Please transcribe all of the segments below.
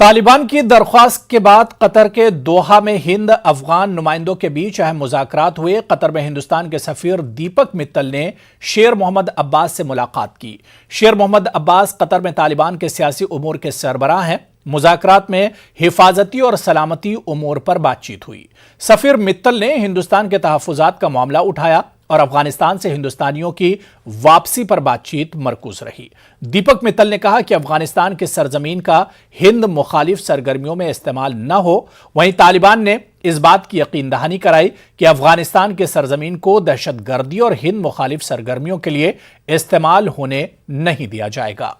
तालिबान की दरख्वास्त के बाद कतर के दोहा में हिंद अफगान नुमाइंदों के बीच अहम मुज़ाकरात हुए। कतर में हिंदुस्तान के सफीर दीपक मित्तल ने शेर मोहम्मद अब्बास से मुलाकात की। शेर मोहम्मद अब्बास कतर में तालिबान के सियासी उमूर के सरबराह हैं। मुज़ाकरात में हिफाजती और सलामती उमूर पर बातचीत हुई। सफीर मित्तल ने हिंदुस्तान के तहफ़्फ़ुज़ात का मामला उठाया और अफगानिस्तान से हिंदुस्तानियों की वापसी पर बातचीत मरकूज रही। दीपक मित्तल ने कहा कि अफगानिस्तान की सरजमीन का हिंद मुखालिफ सरगर्मियों में इस्तेमाल न हो। वहीं तालिबान ने इस बात की यकीन दहानी कराई कि अफगानिस्तान की सरजमीन को दहशतगर्दी और हिंद मुखालिफ सरगर्मियों के लिए इस्तेमाल होने नहीं दिया जाएगा।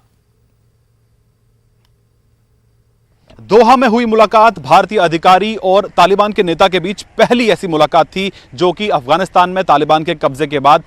दोहा में हुई मुलाकात भारतीय अधिकारी और तालिबान के नेता के बीच पहली ऐसी मुलाकात थी जो कि अफगानिस्तान में तालिबान के कब्जे के बाद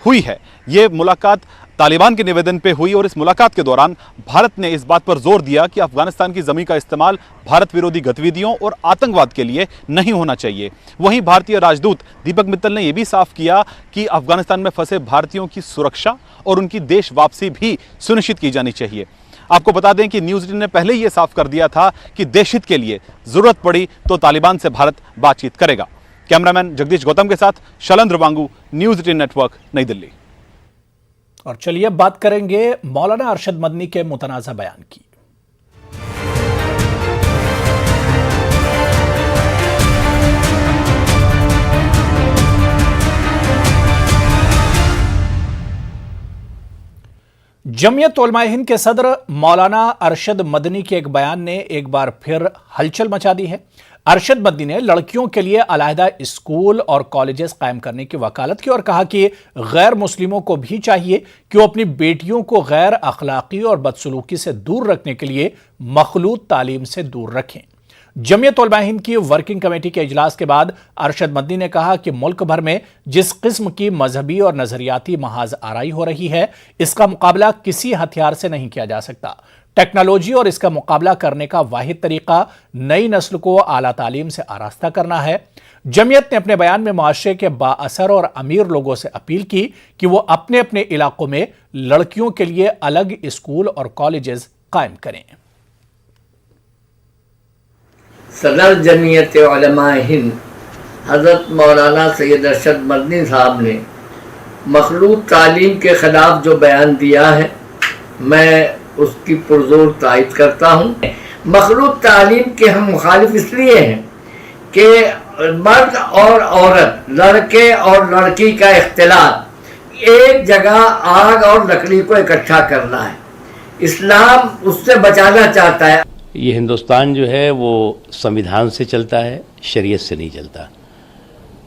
हुई है। ये मुलाकात तालिबान के निवेदन पे हुई और इस मुलाकात के दौरान भारत ने इस बात पर जोर दिया कि अफगानिस्तान की जमीन का इस्तेमाल भारत विरोधी गतिविधियों और आतंकवाद के लिए नहीं होना चाहिए। वहीं भारतीय राजदूत दीपक मित्तल ने यह भी साफ किया कि अफगानिस्तान में फंसे भारतीयों की सुरक्षा और उनकी देश वापसी भी सुनिश्चित की जानी चाहिए। आपको बता दें कि न्यूज़ 18 ने पहले ही यह साफ कर दिया था कि देशहित के लिए जरूरत पड़ी तो तालिबान से भारत बातचीत करेगा। कैमरामैन जगदीश गौतम के साथ शैलेंद्र वांगू, न्यूज़ 18 नेटवर्क, नई दिल्ली। और चलिए अब बात करेंगे मौलाना अरशद मदनी के मुतनाज़ा बयान की। जमीयत उलमाए हिंद के सदर मौलाना अरशद मदनी के एक बयान ने एक बार फिर हलचल मचा दी है। अरशद मदनी ने लड़कियों के लिए अलहदा स्कूल और कॉलेजेस कायम करने की वकालत की और कहा कि गैर मुस्लिमों को भी चाहिए कि वो अपनी बेटियों को गैर अखलाकी और बदसलूकी से दूर रखने के लिए मखलूत तालीम से दूर रखें। जमीयत उलमाए हिंद की वर्किंग कमेटी के इजलास के बाद अरशद मदनी ने कहा कि मुल्क भर में जिस किस्म की मजहबी और नजरियाती महाज आराई हो रही है, इसका मुकाबला किसी हथियार से नहीं किया जा सकता। टेक्नोलॉजी और इसका मुकाबला करने का वाहिद तरीका नई नस्ल को आला तालीम से आरास्ता करना है। जमीयत ने अपने बयान में मुआशरे के बाअसर और अमीर लोगों से अपील की कि वो अपने अपने इलाकों में लड़कियों के लिए अलग स्कूल और कॉलेजेस कायम करें। सदर जमीयत उलमाए हिंद हज़रत मौलाना सैयद अरशद मदनी साहब ने मखलूत तालीम के ख़िलाफ़ जो बयान दिया है, मैं उसकी पुरजोर तायद करता हूँ। मखलूत तालीम के हम मुखालिफ इसलिए हैं कि मर्द और औरत, लड़के और लड़की का इख्तिलात एक जगह आग और लकड़ी को इकट्ठा करना है। इस्लाम उससे बचाना चाहता है। ये हिंदुस्तान जो है वो संविधान से चलता है, शरीयत से नहीं चलता।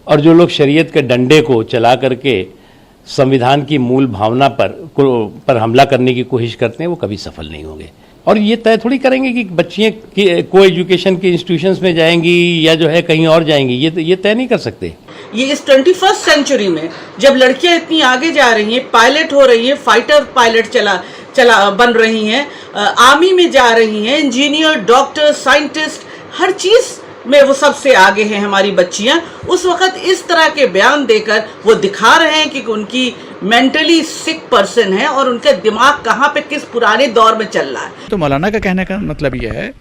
और जो लोग शरीयत के डंडे को चला करके संविधान की मूल भावना पर हमला करने की कोशिश करते हैं, वो कभी सफल नहीं होंगे। और ये तय थोड़ी करेंगे कि बच्चियाँ को एजुकेशन के इंस्टीट्यूशंस में जाएंगी या जो है कहीं और जाएंगी, ये तय नहीं कर सकते। ये इस 21st सेंचुरी में जब लड़कियां इतनी आगे जा रही हैं, पायलट हो रही हैं, फाइटर पायलट चला बन रही हैं, आर्मी में जा रही हैं, इंजीनियर, डॉक्टर, साइंटिस्ट, हर चीज़ में वो सबसे आगे हैं हमारी बच्चियां। उस वक्त इस तरह के बयान देकर वो दिखा रहे हैं कि उनकी मेंटली सिक पर्सन है और उनका दिमाग कहाँ पे किस पुराने दौर में चल रहा है। तो मौलाना का कहने का मतलब ये है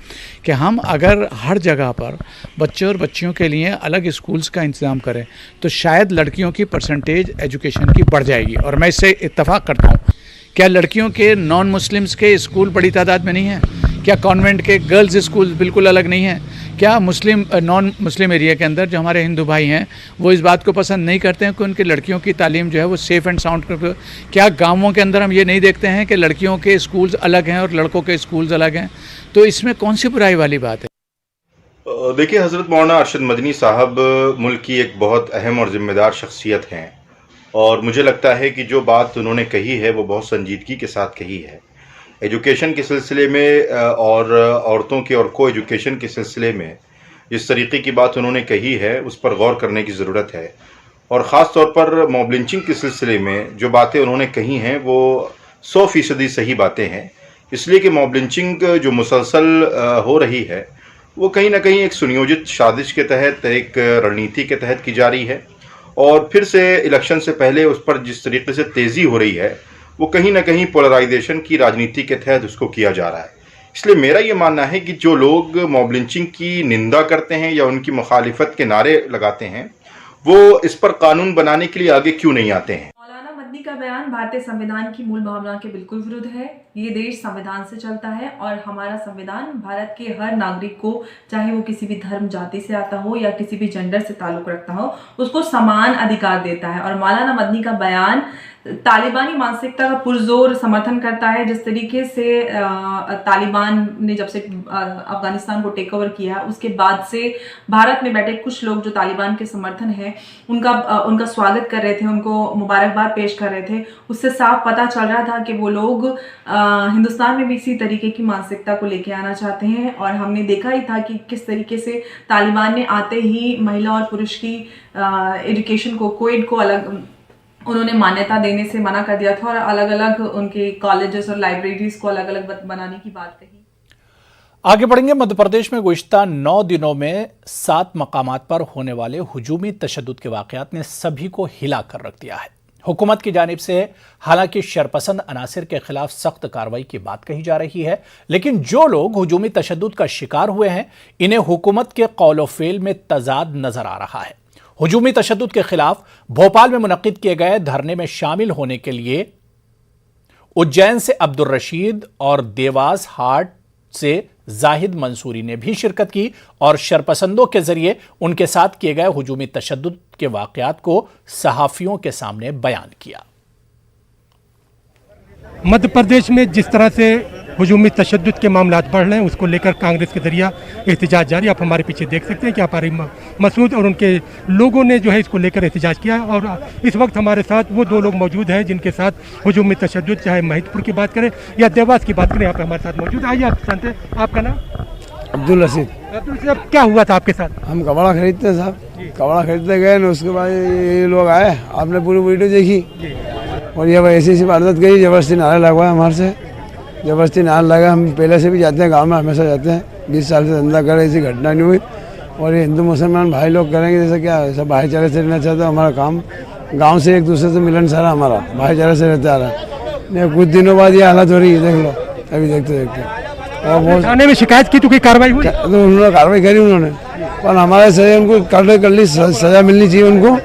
कि हम अगर हर जगह पर बच्चे और बच्चियों के लिए अलग स्कूल्स का इंतज़ाम करें तो शायद लड़कियों की परसेंटेज एजुकेशन की बढ़ जाएगी। और मैं इससे इत्तफाक करता हूँ। क्या लड़कियों के नॉन मुस्लिम्स के स्कूल बड़ी तादाद में नहीं है? क्या कॉन्वेंट के गर्ल्स स्कूल बिल्कुल अलग नहीं हैं? क्या मुस्लिम नॉन मुस्लिम एरिया के अंदर जो हमारे हिंदू भाई हैं वो इस बात को पसंद नहीं करते हैं कि उनकी लड़कियों की तालीम जो है वो सेफ़ एंड साउंड? क्या गांवों के अंदर हम ये नहीं देखते हैं कि लड़कियों के स्कूल्स अलग हैं और लड़कों के स्कूल्स अलग हैं? तो इसमें कौन सी बुराई वाली बात है? देखिए, हज़रत मौलाना अरशद मदनी साहब मुल्क की एक बहुत अहम और ज़िम्मेदार शख्सियत हैं और मुझे लगता है कि जो बात उन्होंने कही है वो बहुत संजीदगी के साथ कही है। एजुकेशन के सिलसिले में और औरतों के और को एजुकेशन के सिलसिले में जिस तरीके की बात उन्होंने कही है उस पर गौर करने की ज़रूरत है। और ख़ास तौर पर मॉब लिंचिंग के सिलसिले में जो बातें उन्होंने कही हैं वो 100% सही बातें हैं। इसलिए कि मॉब लिंचिंग जो मुसलसल हो रही है वो कहीं ना कहीं एक सुनियोजित साजिश के तहत, एक रणनीति के तहत की जा रही है। और फिर से इलेक्शन से पहले उस पर जिस तरीके से तेज़ी हो रही है वो कहीं ना कहीं पोलराइजेशन की राजनीति के तहत उसको किया जा रहा है। इसलिए मेरा ये मानना है कि जो लोग मॉब लिंचिंग की निंदा करते हैं या उनकी मुखालिफत के नारे लगाते हैं, वो इस पर कानून बनाने के लिए आगे क्यों नहीं आते हैं। मौलाना मदनी का बयान भारतीय संविधान की मूल भावना के बिल्कुल विरुद्ध है। ये देश संविधान से चलता है और हमारा संविधान भारत के हर नागरिक को, चाहे वो किसी भी धर्म जाति से आता हो या किसी भी जेंडर से ताल्लुक रखता हो, उसको समान अधिकार देता है। और मौलाना मदनी का बयान तालिबानी मानसिकता का पुरजोर समर्थन करता है। जिस तरीके से तालिबान ने जब से अफगानिस्तान को टेक ओवर किया है, उसके बाद से भारत में बैठे कुछ लोग जो तालिबान के समर्थन है उनका स्वागत कर रहे थे, उनको मुबारकबाद पेश कर रहे थे। उससे साफ पता चल रहा था कि वो लोग हिंदुस्तान में भी इसी तरीके की मानसिकता को लेके आना चाहते हैं। और हमने देखा ही था कि किस तरीके से तालिबान ने आते ही महिला और पुरुष की एजुकेशन को, कोएड को अलग उन्होंने मान्यता देने से मना कर दिया था और अलग अलग उनके कॉलेजेस और लाइब्रेरीज को अलग अलग बनाने की बात कही। आगे बढ़ेंगे। मध्य प्रदेश में गुज़िश्ता 9 दिनों में 7 मकामात पर होने वाले हुजूमी तशद्दुद के वाक़यात ने सभी को हिला कर रख दिया है। हुकूमत की जानिब से हालांकि शरपसंद अनासिर के खिलाफ सख्त कार्रवाई की बात कही जा रही है, लेकिन जो लोग हुजूमी तशद्दुद का शिकार हुए हैं, इन्हें हुकूमत के कौल व फ़ेल में तजाद नजर आ रहा है। हुजूमी तशद्दुद के खिलाफ भोपाल में मुनक्किद किए गए धरने में शामिल होने के लिए उज्जैन से अब्दुल रशीद और देवास हाट से जाहिद मंसूरी ने भी शिरकत की और शरपसंदों के जरिए उनके साथ किए गए हुजूमी तशद्दुद के वाक़यात को सहाफ़ियों के सामने बयान किया। मध्य प्रदेश में जिस तरह से हुजूमी तशद्दुद के मामलात बढ़ रहे हैं, उसको लेकर कांग्रेस के जरिए एहतजाज जारी। आप हमारे पीछे देख सकते हैं कि हमारे मसूद और उनके लोगों ने जो है इसको लेकर एहतजाज किया। और इस वक्त हमारे साथ वो 2 लोग मौजूद हैं जिनके साथ हुजूमी तशद्दुद, चाहे महिदपुर की बात करें या देवास की बात करें, यहाँ पे हमारे साथ मौजूद। आइए आप जानते हैं, आपका नाम? अब्दुल रशीद। अब्दुल रशीद, क्या हुआ था आपके साथ? हम कपड़ा खरीदते साहब, कपड़ा खरीदते गए ना, उसके बाद ये लोग आए, आपने पूरी वीडियो देखी और ये ऐसी वारदात गई, जबरदस्ती नारा लगवाया हमारे से, जबरदस्ती नारा लगा। हम पहले से भी जाते हैं, गांव में हमेशा जाते हैं, 20 साल से धंधा कर, ऐसी घटना नहीं हुई। और ये हिंदू मुसलमान भाई लोग करेंगे जैसे क्या, सब भाईचारे से रहना चाहते हैं। हमारा काम गांव से एक दूसरे से मिलन सारा हमारा भाईचारे से रहता आ रहा है। कुछ दिनों बाद ये हालत हो रही है, देख लो अभी देखते देखते। और बहुत थाने में शिकायत की तो कोई कार्रवाई हुई? तो उन्होंने कार्रवाई करी उन्होंने, पर हमारे सजा उनको कर ली, सजा मिलनी चाहिए उनको।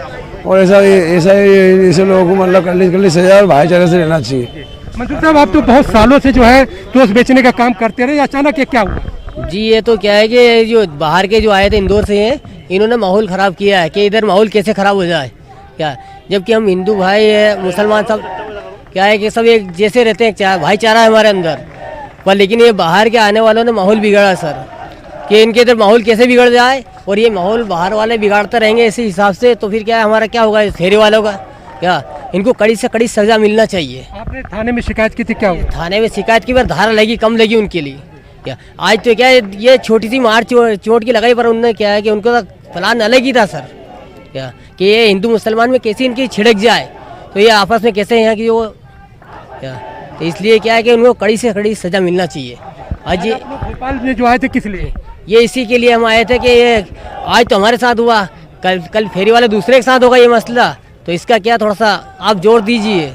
और ऐसे लोगों को मतलब कर ली सजा और भाईचारे से रहना चाहिए। मंसूर साहब, आप तो बहुत सालों से जो है टोस्ट बेचने का काम करते रहे, अचानक ये क्या हुआ? जी, ये तो क्या है कि जो बाहर के जो आए थे इंदौर से हैं, इन्होंने माहौल ख़राब किया है कि इधर माहौल कैसे ख़राब हो जाए क्या, जबकि हम हिंदू भाई है, मुसलमान सब क्या है कि सब एक जैसे रहते हैं, भाईचारा है हमारे अंदर। पर लेकिन ये बाहर के आने वालों ने माहौल बिगाड़ा सर, कि इनके इधर माहौल कैसे बिगड़ जाए और ये माहौल बाहर वाले बिगाड़ते रहेंगे इसी हिसाब से, तो फिर क्या है, हमारा क्या होगा फेरी वालों का क्या, इनको कड़ी से कड़ी सजा मिलना चाहिए। आपने थाने में शिकायत की थी, क्या हुआ? थाने में शिकायत की, पर धारा लगी, कम लगी उनके लिए क्या। आज तो क्या है, ये छोटी सी मार चोट की लगाई, पर उन्होंने क्या है कि उनको तो प्लान अलग ही था सर, क्या कि ये हिंदू मुसलमान में कैसे इनकी छिड़क जाए, तो ये आपस में कैसे हैं कि वो क्या, तो इसलिए क्या है कि उनको कड़ी से कड़ी सजा मिलना चाहिए। आज ये भोपाल में जो आए थे किस लिए? ये इसी के लिए हम आए थे कि ये आज तो हमारे साथ हुआ, कल फेरी वाले दूसरे के साथ होगा ये मसला, तो इसका क्या थोड़ा सा आप जोर दीजिए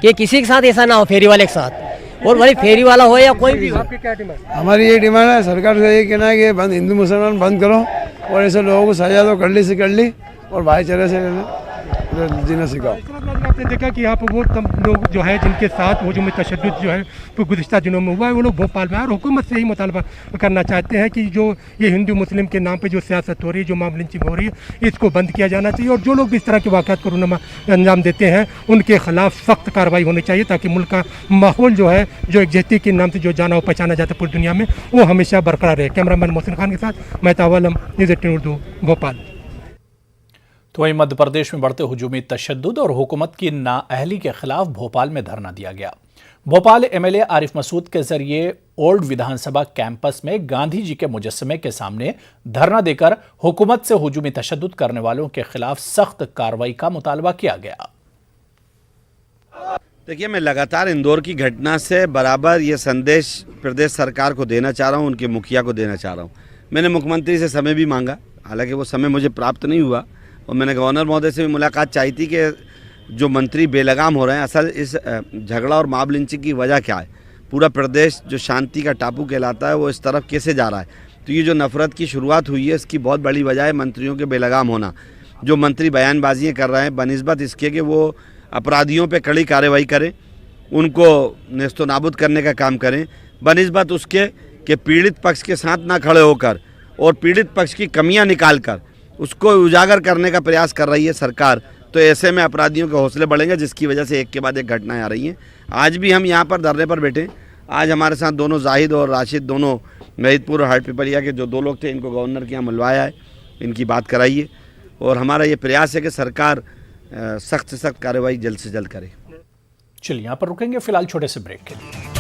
कि किसी के साथ ऐसा ना हो, फेरी वाले के साथ, और भाई फेरी वाला हो या कोई भी हो। आपकी क्या डिमांड? हमारी ये डिमांड है सरकार से, ये कहना है कि बंद हिंदू मुसलमान बंद करो और ऐसे लोगों को सजा दो, कर ली और भाईचारे से जीना सिखाओ। आपने देखा कि यहाँ पर वो लोग जो है जिनके साथ हुजूमी तशद्दुद जो है वो गुज़िश्ता दिनों में हुआ है, वो लोग भोपाल में और हुकूमत से ही मुतालबा करना चाहते हैं कि जो ये हिंदू मुस्लिम के नाम पे जो सियासत हो रही है, जो मॉब लिंचिंग हो रही है, इसको बंद किया जाना चाहिए। और जो लोग भी इस तरह के वाक़यात को अंजाम देते हैं, उनके खिलाफ सख्त कार्रवाई होनी चाहिए, ताकि मुल्क का माहौल जो है, जो एकजहती के नाम से जो जाना और पहचाना जाता है पूरी दुनिया में, वो हमेशा बरकरार रहे। कैमरामैन मोहसिन खान के साथ मैं तावलम, न्यूज़ 18 उर्दू, भोपाल। तो वहीं मध्य प्रदेश में बढ़ते हुजूमी तशद्दुद और हुकूमत की नाअहली के खिलाफ भोपाल में धरना दिया गया। भोपाल एमएलए आरिफ मसूद के जरिए ओल्ड विधानसभा कैंपस में गांधी जी के मुजस्समे के सामने धरना देकर हुकूमत से हुजूमी तशद्दुद करने वालों के खिलाफ सख्त कार्रवाई का मुतालबा किया गया। देखिए, मैं लगातार इंदौर की घटना से बराबर ये संदेश प्रदेश सरकार को देना चाह रहा हूँ, उनके मुखिया को देना चाह रहा हूँ। मैंने मुख्यमंत्री से समय भी मांगा, हालांकि वो समय मुझे प्राप्त नहीं हुआ, और मैंने गवर्नर महोदय से भी मुलाकात चाहिए थी कि जो मंत्री बेलगाम हो रहे हैं, असल इस झगड़ा और मॉब लिंचिंग की वजह क्या है। पूरा प्रदेश जो शांति का टापू कहलाता है वो इस तरफ कैसे जा रहा है। तो ये जो नफरत की शुरुआत हुई है इसकी बहुत बड़ी वजह है मंत्रियों के बेलगाम होना। जो मंत्री बयानबाजियाँ कर रहे हैं बनिस्बत इसके कि वो अपराधियों पे कड़ी कार्रवाई करें, उनको नेस्तो नाबूद करने का काम करें, बनिस्बत उसके कि पीड़ित पक्ष के साथ ना खड़े होकर और पीड़ित पक्ष की कमियां निकाल कर उसको उजागर करने का प्रयास कर रही है सरकार। तो ऐसे में अपराधियों के हौसले बढ़ेंगे, जिसकी वजह से एक के बाद एक घटनाएं आ रही हैं। आज भी हम यहाँ पर धरने पर बैठे, आज हमारे साथ दोनों जाहिद और राशिद, दोनों महिदपुर और हाटपिपलिया के जो 2 लोग थे, इनको गवर्नर के यहाँ मिलवाया है, इनकी बात कराइए। और हमारा ये प्रयास है कि सरकार सख्त से सख्त कार्रवाई जल्द से जल्द करे। चलिए यहाँ पर रुकेंगे फिलहाल छोटे से ब्रेक के लिए।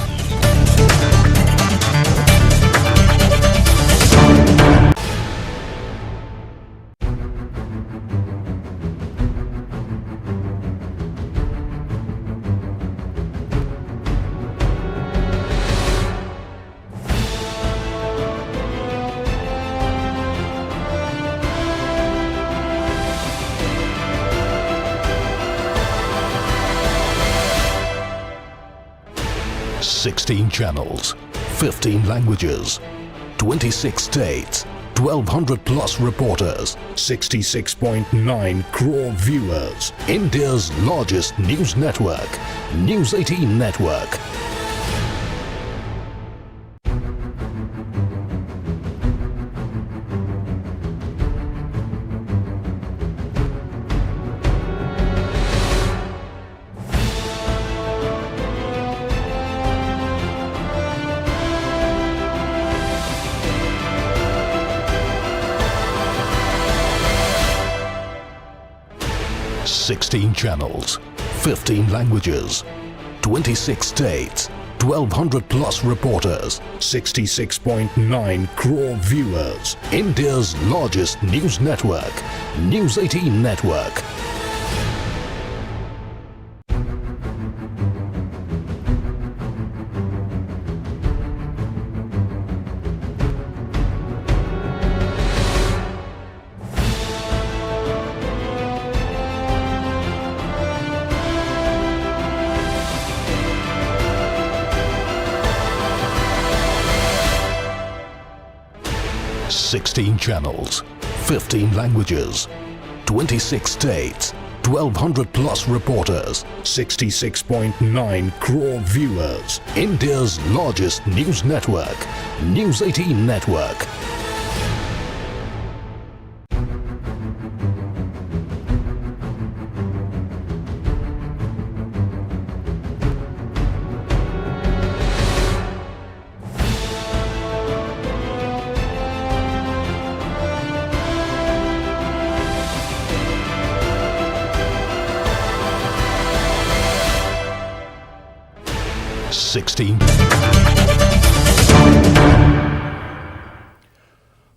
16 channels, 15 languages, 26 states, 1200 plus reporters, 66.9 crore viewers. India's largest news network, News 18 Network. Sixteen channels, 15 languages, 26 states, 1200 plus reporters, 66.9 crore viewers. India's largest news network, News 18 Network. Sixteen channels, 15 languages, 26 states, 1200 plus reporters, 66.9 crore viewers. India's largest news network, News 18 Network.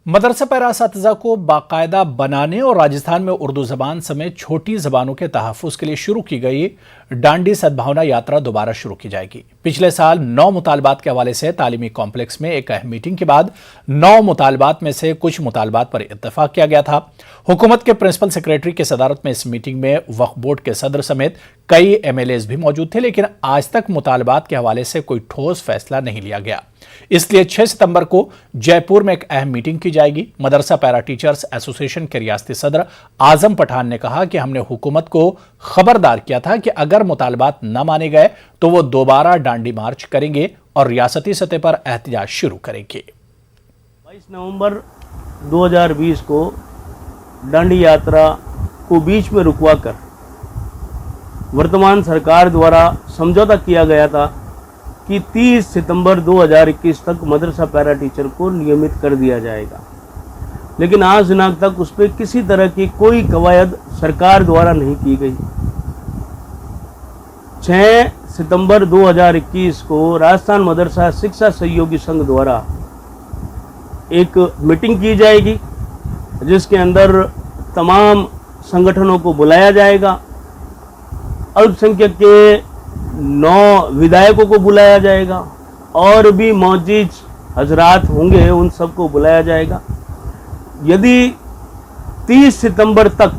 मदरसा para असातिज़ा को बाकायदा बनाने और राजस्थान में उर्दू जबान समेत छोटी जबानों के तहफ़्फ़ुज़ के लिए शुरू की गई डांडी सद्भावना यात्रा दोबारा शुरू की जाएगी। पिछले साल 9 मुतालबात के हवाले से तालीमी कॉम्प्लेक्स में एक अहम मीटिंग के बाद 9 मुतालबात में से कुछ मुतालबात पर इत्तेफाक किया गया था। हुकूमत के प्रिंसिपल सेक्रेटरी की सदारत में इस मीटिंग में वक्फ बोर्ड के सदर समेत कई MLAs भी मौजूद थे, लेकिन आज तक मुतालबात के हवाले से कोई ठोस फैसला नहीं लिया गया। इसलिए 6 सितंबर को जयपुर में एक अहम मीटिंग की जाएगी। मदरसा पैरा टीचर्स एसोसिएशन के रियासती सदर आजम पठान ने कहा कि हमने हुकूमत को खबरदार किया था कि अगर मुतालबात न माने गए तो वो दोबारा डांडी मार्च करेंगे और रियासती सतह पर एहतजाज शुरू करेंगे। 22 नवंबर 2020 को डांडी यात्रा को बीच में रुकवा कर वर्तमान सरकार द्वारा समझौता किया गया था कि 30 सितंबर 2021 तक मदरसा पैरा टीचर को नियमित कर दिया जाएगा, लेकिन आज दिनांक तक उस पर किसी तरह की कोई कवायद सरकार द्वारा नहीं की गई। 6 सितंबर 2021 को राजस्थान मदरसा शिक्षा सहयोगी संघ द्वारा एक मीटिंग की जाएगी, जिसके अंदर तमाम संगठनों को बुलाया जाएगा। अल्पसंख्यक के 9 विधायकों को बुलाया जाएगा और भी मौजूद हजरात होंगे, उन सबको बुलाया जाएगा। यदि 30 सितंबर तक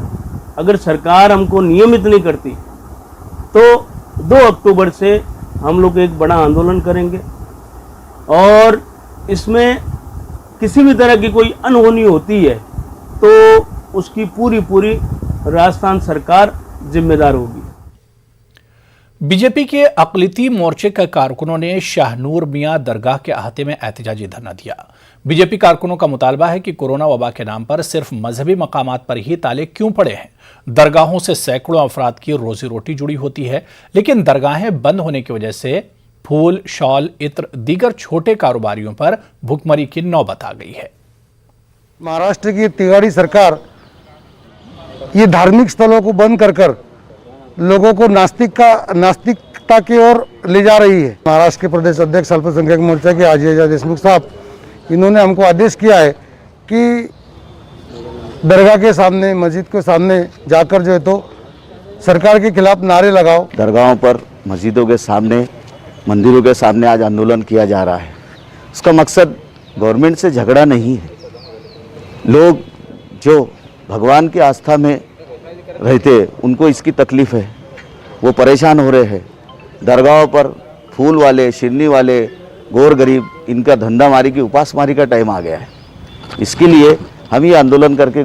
अगर सरकार हमको नियमित नहीं करती तो 2 अक्टूबर से हम लोग एक बड़ा आंदोलन करेंगे और इसमें किसी भी तरह की कोई अनहोनी होती है तो उसकी पूरी राजस्थान सरकार जिम्मेदार होगी। बीजेपी के अक़लियती मोर्चे के कारकुनों ने शाहनूर मियां दरगाह के अहाते में एहतजाजी धरना दिया। बीजेपी कारकुनों का मुतालबा है कि कोरोना वबा के नाम पर सिर्फ मजहबी मकामात पर ही ताले क्यों पड़े हैं। दरगाहों से सैकड़ों अफराद की रोजी रोटी जुड़ी होती है, लेकिन दरगाहें बंद होने की वजह से फूल, शॉल, इत्र, दीगर छोटे कारोबारियों पर भुखमरी की नौबत आ गई है। महाराष्ट्र की तिवारी सरकार ये धार्मिक स्थलों को बंद कर लोगों को नास्तिकता की ओर ले जा रही है। महाराष्ट्र के प्रदेश अध्यक्ष अल्पसंख्यक मोर्चा के अजय देशमुख साहब, इन्होंने हमको आदेश किया है कि दरगाह के सामने, मस्जिद के सामने जाकर जो है तो सरकार के खिलाफ नारे लगाओ। दरगाहों पर, मस्जिदों के सामने, मंदिरों के सामने आज आंदोलन किया जा रहा है। इसका मकसद गवर्नमेंट से झगड़ा नहीं है। लोग जो भगवान की आस्था में रहते उनको इसकी तकलीफ़ है, वो परेशान हो रहे हैं। दरगाहों पर फूल वाले, शिरनी वाले, गौर गरीब, इनका धंधा मारी की, उपास मारी का टाइम आ गया है। इसके लिए हम ये आंदोलन करके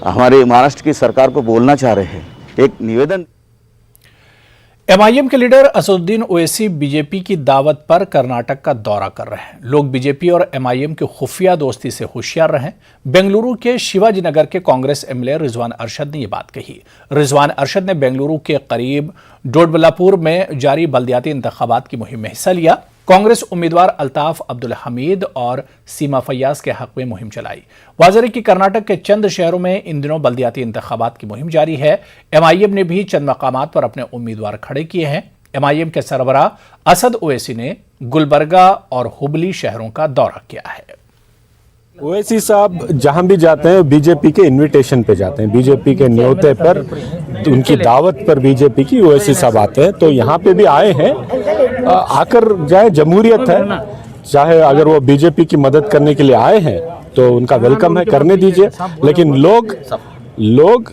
हमारे महाराष्ट्र की सरकार को बोलना चाह रहे हैं। एक निवेदन। एमआईएम के लीडर असदुद्दीन ओवैसी बीजेपी की दावत पर कर्नाटक का दौरा कर रहे हैं। लोग बीजेपी और एमआईएम की खुफिया दोस्ती से होशियार रहें। बेंगलुरु के शिवाजी नगर के कांग्रेस एमएलए रिजवान अरशद ने यह बात कही। रिजवान अरशद ने बेंगलुरु के करीब डोडबल्लापुर में जारी बल्दियाती इंतखाबात की मुहिम में हिस्सा लिया। कांग्रेस उम्मीदवार अल्ताफ अब्दुल हमीद और सीमा फैयाज के हक में मुहिम चलाई। वाज़ेह कि कर्नाटक के चंद शहरों में इन दिनों बल्दियाती इंतखाबात की मुहिम जारी है। एमआईएम ने भी चंद मकामात पर अपने उम्मीदवार खड़े किए हैं। एमआईएम के सरबराह असद ओवैसी ने गुलबर्गा और हुबली शहरों का दौरा किया है। ओवैसी साहब जहां भी जाते हैं बीजेपी के इनविटेशन पे जाते हैं, बीजेपी के न्योते पर, उनकी दावत पर बीजेपी की ओवैसी साहब आते हैं। तो यहाँ पे भी आए हैं, आकर जाए, जमहूरियत है। चाहे अगर वो बीजेपी की मदद करने के लिए आए हैं तो उनका वेलकम है, करने दीजिए। लेकिन लोग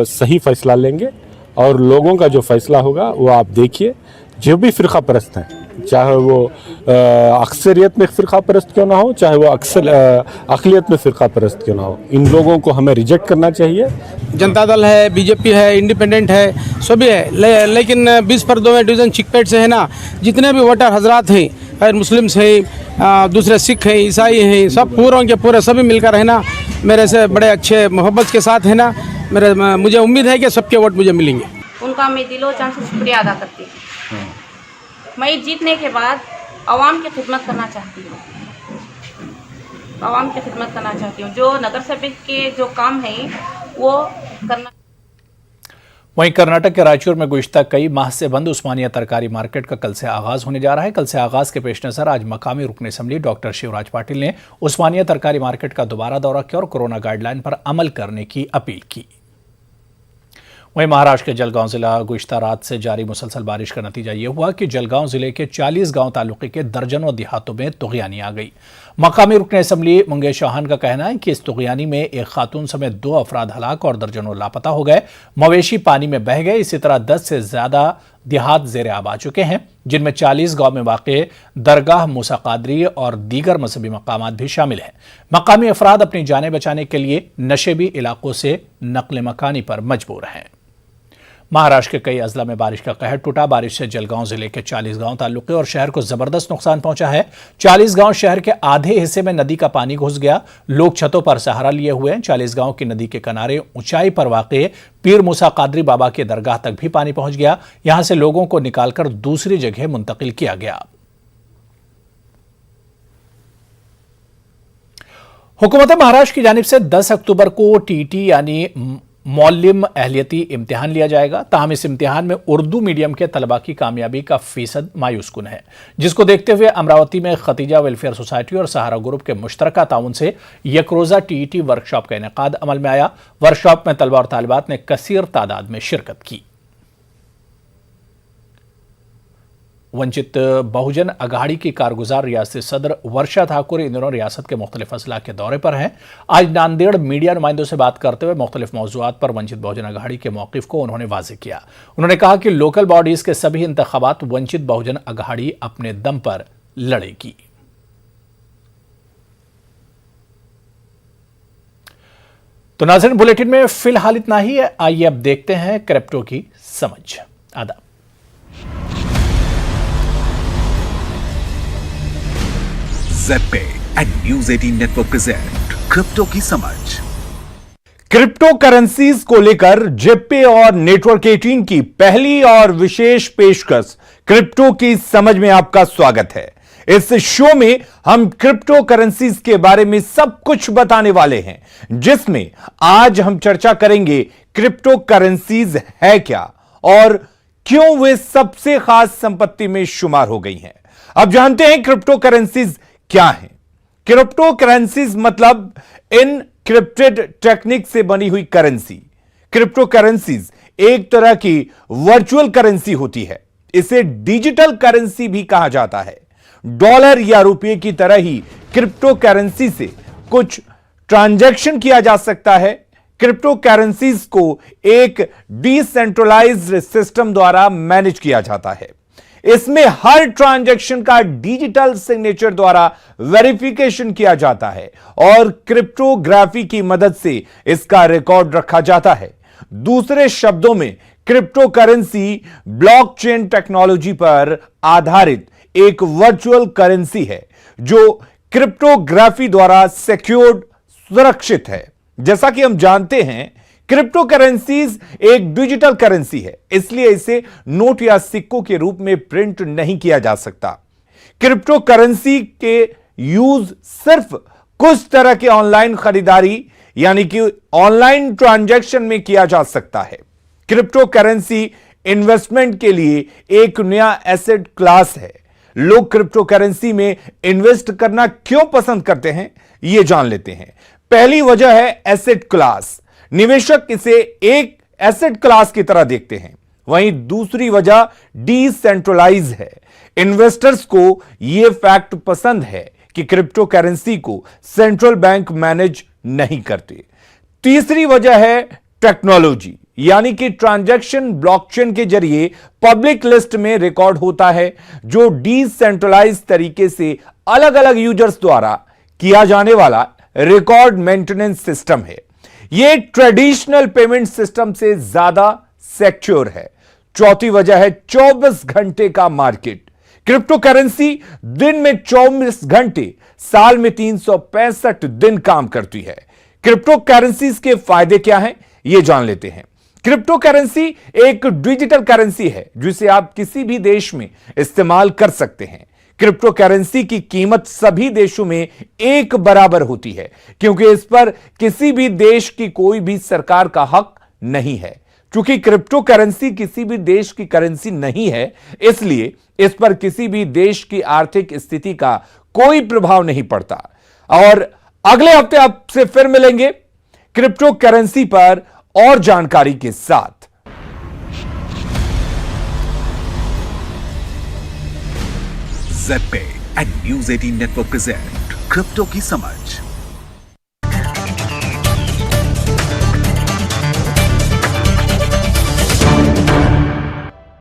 सही फैसला लेंगे और लोगों का जो फैसला होगा वो आप देखिए। जो भी फिरका परस्त हैं, चाहे वो अक्सरियत में फ़िरका परस्त क्यों ना हो, चाहे वो अक़लियत में फ़िरका परस्त क्यों ना हो, इन लोगों को हमें रिजेक्ट करना चाहिए। जनता दल है, बीजेपी है, इंडिपेंडेंट है, सभी है। लेकिन 20 पर 2 डिवीज़न चिकपेट से है ना, जितने भी वोटर हजरात हैं, खैर मुस्लिम्स हैं, दूसरे सिख हैं, ईसाई हैं, सब पूरों के पूरे सभी मिलकर है ना मेरे से बड़े अच्छे मोहब्बत के साथ है ना, मुझे उम्मीद है कि सबके वोट मुझे मिलेंगे। उनका मैं दिलो जान से शुक्रिया अदा करती हूँ। मैं जीतने के बाद आवाम की खिदमत करना चाहती हूँ, आवाम की खिदमत करना चाहती हूँ। जो नगर सेवक के जो काम है वो करना। वहीं कर्नाटक के रायचूर में गुज़िश्ता कई माह से बंद उस्मानिया तरकारी मार्केट का कल से आगाज होने जा रहा है। कल से आगाज के पेश नज़र आज मकामी रुकन असम्बली डॉक्टर शिवराज पाटिल ने उस्मानिया तरकारी मार्केट का दोबारा दौरा किया और कोरोना गाइडलाइन पर अमल करने की अपील की। वहीं महाराष्ट्र के जलगांव जिला गुज़िश्ता रात से जारी मुसलसल बारिश का नतीजा ये हुआ कि जलगांव जिले के 40 गांव तालुके के दर्जनों देहातों में तुग़यानी आ गई। मकामी रुकन असम्बली मुंगेश चौहान का कहना है कि इस तुग़यानी में एक खातून समेत 2 अफराद हलाक और दर्जनों लापता हो गए। मवेशी पानी में बह गए। इसी तरह 10 से ज्यादा देहात ज़ेर आब आ चुके हैं, जिनमें 40 गांव में वाक़े दरगाह मूसा कादरी और दीगर मजहबी मकामात भी शामिल हैं। मकामी अफराद अपनी जानें बचाने के लिए नशेबी इलाकों से नकल मकानी पर मजबूर हैं। महाराष्ट्र के कई अजला में बारिश का कहर टूटा। बारिश से जलगांव जिले के 40 गांव तालुके और शहर को जबरदस्त नुकसान पहुंचा है। 40 गांव शहर के आधे हिस्से में नदी का पानी घुस गया। लोग छतों पर सहारा लिए हुए हैं। 40 गांव की नदी के किनारे ऊंचाई पर वाक़े पीर मूसा कादरी बाबा की दरगाह तक भी पानी पहुंच गया। यहां से लोगों को निकालकर दूसरी जगह मुंतकिल किया गया। हुकूमत महाराष्ट्र की जानिब से 10 अक्टूबर को टीटी यानी मौलिम अहलियती इम्तिहान लिया जाएगा। ताहम इस इम्तिहान में उर्दू मीडियम के तलबा की कामयाबी का फीसद मायूसकुन है, जिसको देखते हुए अमरावती में खतीजा वेलफेयर सोसाइटी और सहारा ग्रुप के मुश्तरका ताउन से एक रोज़ा टीईटी वर्कशॉप का इनेकाद अमल में आया। वर्कशॉप में तलबा और तालिबात ने कसीर तादाद में शिरकत की। वंचित बहुजन अघाड़ी की कारगुजार रियासती सदर वर्षा ठाकुर इन दिनों रियासत के मुख्तलिफ अजला के दौरे पर हैं। आज नांदेड़ मीडिया नुमाइंदों से बात करते हुए मुख्तलिफ मौज़ूआत पर वंचित बहुजन अघाड़ी के मौक़िफ़ को उन्होंने वाज़ेह किया। उन्होंने कहा कि लोकल बॉडीज़ के सभी इंतख़ाबात वंचित बहुजन अघाड़ी अपने दम पर लड़ेगी। तो नाज़रीन, बुलेटिन में फिलहाल इतना ही है। आइए अब देखते हैं क्रिप्टो की समझ। आदाब। ज़ेड पे and news 18 network present crypto की समझ। क्रिप्टो करेंसीज को लेकर जेपे और नेटवर्क 18 की पहली और विशेष पेशकश क्रिप्टो की समझ में आपका स्वागत है। इस शो में हम क्रिप्टो करेंसीज के बारे में सब कुछ बताने वाले हैं, जिसमें आज हम चर्चा करेंगे क्रिप्टो करेंसीज है क्या और क्यों वे सबसे खास संपत्ति में शुमार हो गई हैं। अब जानते हैं क्रिप्टो करेंसीज क्या है। क्रिप्टो करेंसीज मतलब इनक्रिप्टेड टेक्निक से बनी हुई करेंसी। क्रिप्टो करेंसीज एक तरह की वर्चुअल करेंसी होती है। इसे डिजिटल करेंसी भी कहा जाता है। डॉलर या रुपये की तरह ही क्रिप्टो करेंसी से कुछ ट्रांजैक्शन किया जा सकता है। क्रिप्टो करेंसीज को एक डिसेंट्रलाइज्ड सिस्टम द्वारा मैनेज किया जाता है। इसमें हर ट्रांजैक्शन का डिजिटल सिग्नेचर द्वारा वेरिफिकेशन किया जाता है और क्रिप्टोग्राफी की मदद से इसका रिकॉर्ड रखा जाता है। दूसरे शब्दों में क्रिप्टो करेंसी ब्लॉकचेन टेक्नोलॉजी पर आधारित एक वर्चुअल करेंसी है जो क्रिप्टोग्राफी द्वारा सिक्योर्ड सुरक्षित है। जैसा कि हम जानते हैं, क्रिप्टो करेंसीज एक डिजिटल करेंसी है, इसलिए इसे नोट या सिक्कों के रूप में प्रिंट नहीं किया जा सकता। क्रिप्टो करेंसी के यूज सिर्फ कुछ तरह के ऑनलाइन खरीदारी यानी कि ऑनलाइन ट्रांजैक्शन में किया जा सकता है। क्रिप्टो करेंसी इन्वेस्टमेंट के लिए एक नया एसेट क्लास है। लोग क्रिप्टो करेंसी में इन्वेस्ट करना क्यों पसंद करते हैं, यह जान लेते हैं। पहली वजह है एसेट क्लास। निवेशक इसे एक एसेट क्लास की तरह देखते हैं। वहीं दूसरी वजह डिसेंट्रलाइज है। इन्वेस्टर्स को यह फैक्ट पसंद है कि क्रिप्टो करेंसी को सेंट्रल बैंक मैनेज नहीं करते। तीसरी वजह है टेक्नोलॉजी, यानी कि ट्रांजैक्शन ब्लॉकचेन के जरिए पब्लिक लिस्ट में रिकॉर्ड होता है, जो डिसेंट्रलाइज तरीके से अलग अलग यूजर्स द्वारा किया जाने वाला रिकॉर्ड मेंटेनेंस सिस्टम है। यह ट्रेडिशनल पेमेंट सिस्टम से ज्यादा सिक्योर है। चौथी वजह है 24 घंटे का मार्केट। क्रिप्टो करेंसी दिन में 24 घंटे, साल में 365 दिन काम करती है। क्रिप्टो करेंसीज के फायदे क्या हैं, यह जान लेते हैं। क्रिप्टो करेंसी एक डिजिटल करेंसी है जिसे आप किसी भी देश में इस्तेमाल कर सकते हैं। क्रिप्टो करेंसी की कीमत सभी देशों में एक बराबर होती है, क्योंकि इस पर किसी भी देश की कोई भी सरकार का हक नहीं है। चूंकि क्रिप्टो करेंसी किसी भी देश की करेंसी नहीं है, इसलिए इस पर किसी भी देश की आर्थिक स्थिति का कोई प्रभाव नहीं पड़ता। और अगले हफ्ते आपसे फिर मिलेंगे क्रिप्टो करेंसी पर और जानकारी के साथ। ज़ेड पे and news 18 network present crypto की समझ।